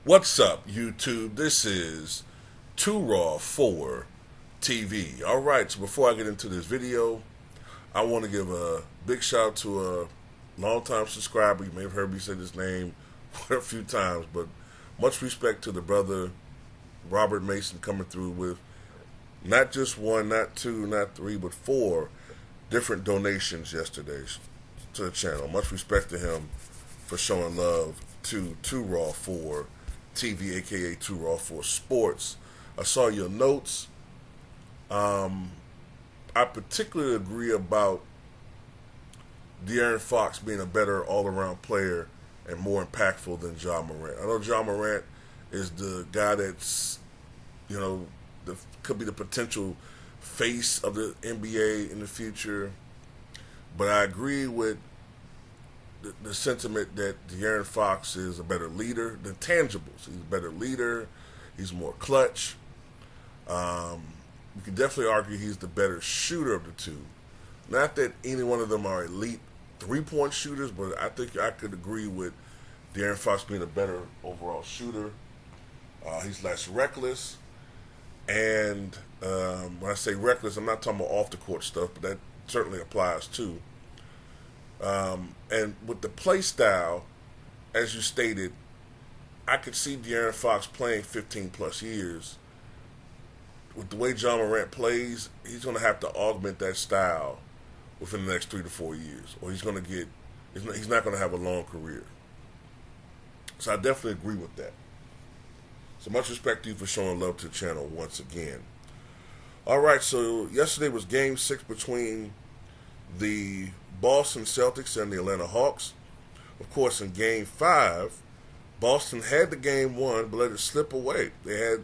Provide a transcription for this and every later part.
What's up, YouTube? This is Too Raw for TV. All right, so before I get into this video, I want to give a big shout out to a longtime subscriber. You may have heard me say this name a few times, but much respect to the brother Robert Mason coming through with not just one, not two, not three, but four different donations yesterday to the channel. Much respect to him for showing love to Too Raw for TV, aka Too Raw for Sports. I saw your notes. I particularly agree about De'Aaron Fox being a better all-around player and more impactful than Ja Morant. I know Ja Morant is the guy that's, could be the potential face of the NBA in the future. But I agree with the sentiment that De'Aaron Fox is a better leader than tangibles. He's a better leader. He's more clutch. You can definitely argue he's the better shooter of the two. Not that any one of them are elite three-point shooters, but I think I could agree with De'Aaron Fox being a better overall shooter. He's less reckless. And when I say reckless, I'm not talking about off-the-court stuff, but that certainly applies too. And with the play style, as you stated, I could see De'Aaron Fox playing 15 plus years. With the way Ja Morant plays, he's going to have to augment that style within the next 3 to 4 years, or he's not going to have a long career. So I definitely agree with that. So much respect to you for showing love to the channel once again. All right, so yesterday was Game 6 between the Boston Celtics and the Atlanta Hawks. Of course, in Game 5, Boston had the game won, but let it slip away. They had,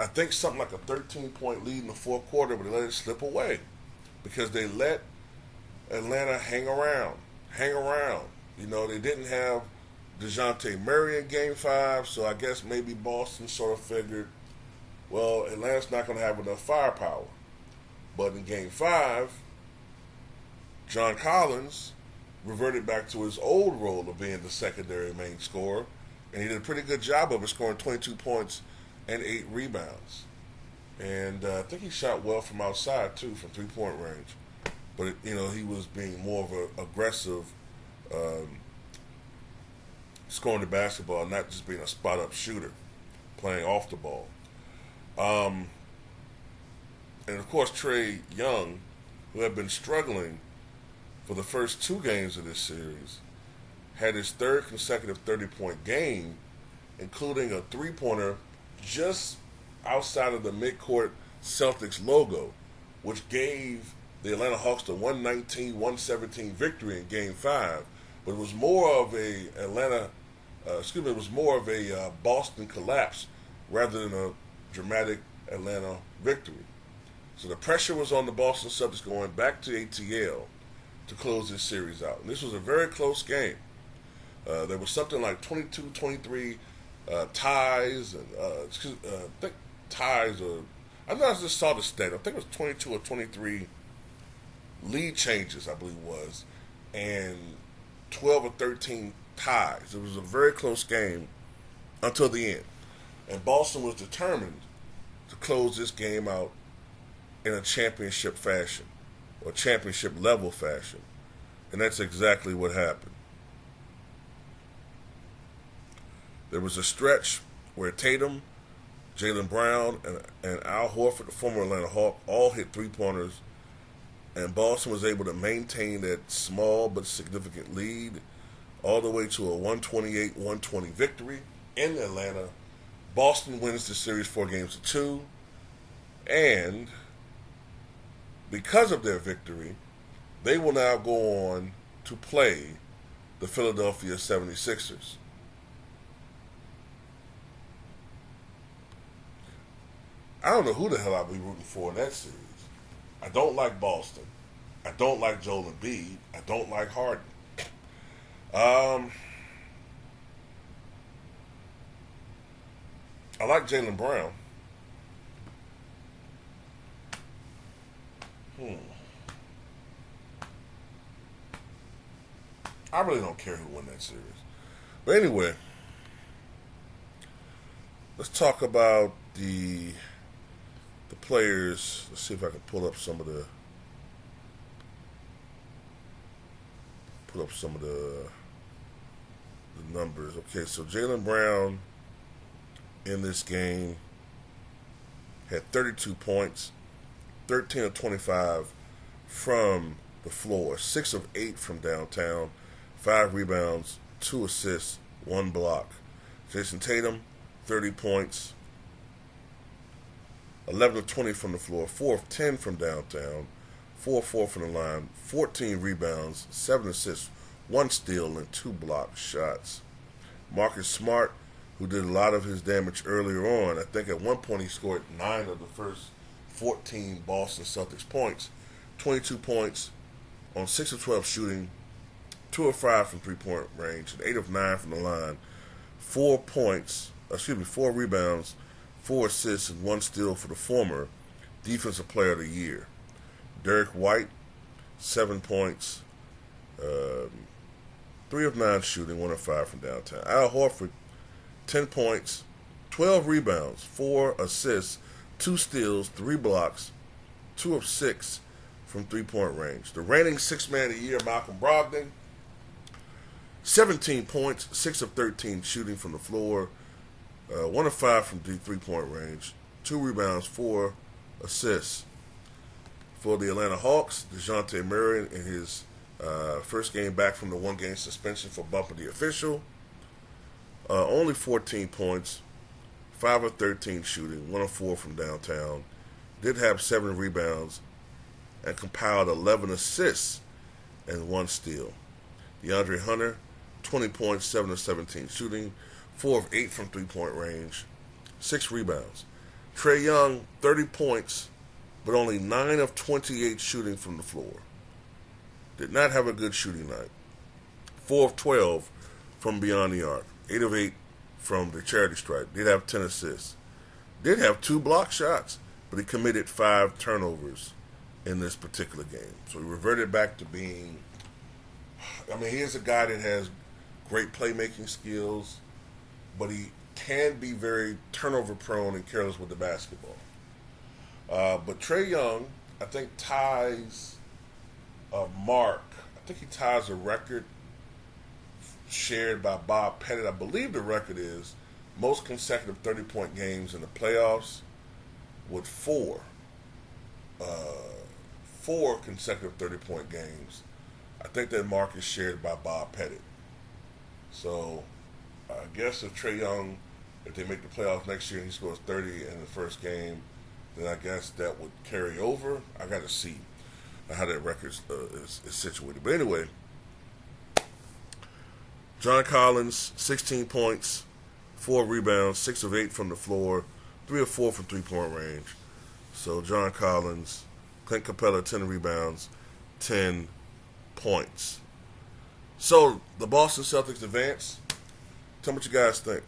I think, something like a 13-point lead in the fourth quarter, but they let it slip away because they let Atlanta hang around. They didn't have DeJounte Murray in Game 5, so I guess maybe Boston sort of figured, well, Atlanta's not going to have enough firepower. But in Game 5, John Collins reverted back to his old role of being the secondary main scorer, and he did a pretty good job of it, scoring 22 points and 8 rebounds. And I think he shot well from outside, too, from three-point range. But, he was being more of an aggressive scoring the basketball, not just being a spot-up shooter, playing off the ball. And, of course, Trae Young, who had been struggling for the first 2 games of this series, had his third consecutive 30-point game, including a three-pointer just outside of the midcourt Celtics logo, which gave the Atlanta Hawks the 119-117 victory in Game 5. But it was more of a Boston collapse rather than a dramatic Atlanta victory. So the pressure was on the Boston Celtics going back to ATL to close this series out. And this was a very close game. There was something like 22-23 ties, and I think ties, or I just saw the stat. I think it was 22 or 23 lead changes, I believe it was, and 12 or 13 ties. It was a very close game until the end. And Boston was determined to close this game out in a championship fashion, or championship level fashion. And that's exactly what happened. There was a stretch where Tatum, Jaylen Brown, and Al Horford, the former Atlanta Hawk, all hit three-pointers, and Boston was able to maintain that small but significant lead all the way to a 128-120 victory in Atlanta. Boston wins the series 4-2, and because of their victory, they will now go on to play the Philadelphia 76ers. I don't know who the hell I'll be rooting for in that series. I don't like Boston. I don't like Joel Embiid. I don't like Harden. I like Jaylen Brown. I really don't care who won that series. But anyway, let's talk about the players. Let's see if I can pull up some of the numbers. Okay, so Jaylen Brown in this game had 32 points, 13 of 25 from the floor, 6 of 8 from downtown, 5 rebounds, 2 assists, 1 block. Jason Tatum, 30 points, 11 of 20 from the floor, 4 of 10 from downtown, 4 of 4 from the line, 14 rebounds, 7 assists, 1 steal, and 2 block shots. Marcus Smart, who did a lot of his damage earlier on, I think at one point he scored 9 of the first 14 Boston Celtics points, 22 points on 6 of 12 shooting, 2 of 5 from three-point range, and 8 of 9 from the line, 4 rebounds, 4 assists, and 1 steal for the former Defensive Player of the Year. Derek White, 7 points, 3 of 9 shooting, 1 of 5 from downtown. Al Horford, 10 points, 12 rebounds, 4 assists, 2 steals, 3 blocks, 2 of 6 from three-point range. The reigning six-man of the year, Malcolm Brogdon, 17 points, 6 of 13 shooting from the floor, 1 of 5 from deep three-point range, 2 rebounds, 4 assists. For the Atlanta Hawks, DeJounte Murray in his first game back from the one-game suspension for bumping the official, only 14 points, 5 of 13 shooting, 1 of 4 from downtown, did have 7 rebounds, and compiled 11 assists and 1 steal. DeAndre Hunter, 20 points, 7 of 17 shooting, 4 of 8 from three-point range, 6 rebounds. Trae Young, 30 points, but only 9 of 28 shooting from the floor. Did not have a good shooting night. 4 of 12 from beyond the arc, 8 of 8 from the charity stripe. Did have 10 assists. Did have 2 block shots, but he committed 5 turnovers in this particular game. So he reverted back to being, he is a guy that has great playmaking skills, but he can be very turnover prone and careless with the basketball. But Trae Young, I think, ties a mark. I think he ties a record shared by Bob Pettit. I believe the record is most consecutive 30-point games in the playoffs with 4 consecutive 30-point games. I think that mark is shared by Bob Pettit. So I guess if Trae Young, if they make the playoffs next year and he scores 30 in the first game, then I guess that would carry over. I got to see how that record is situated. But anyway, John Collins, 16 points, 4 rebounds, 6 of 8 from the floor, 3 of 4 from three-point range. So John Collins, Clint Capella, 10 rebounds, 10 points. So the Boston Celtics advance. Tell me what you guys think.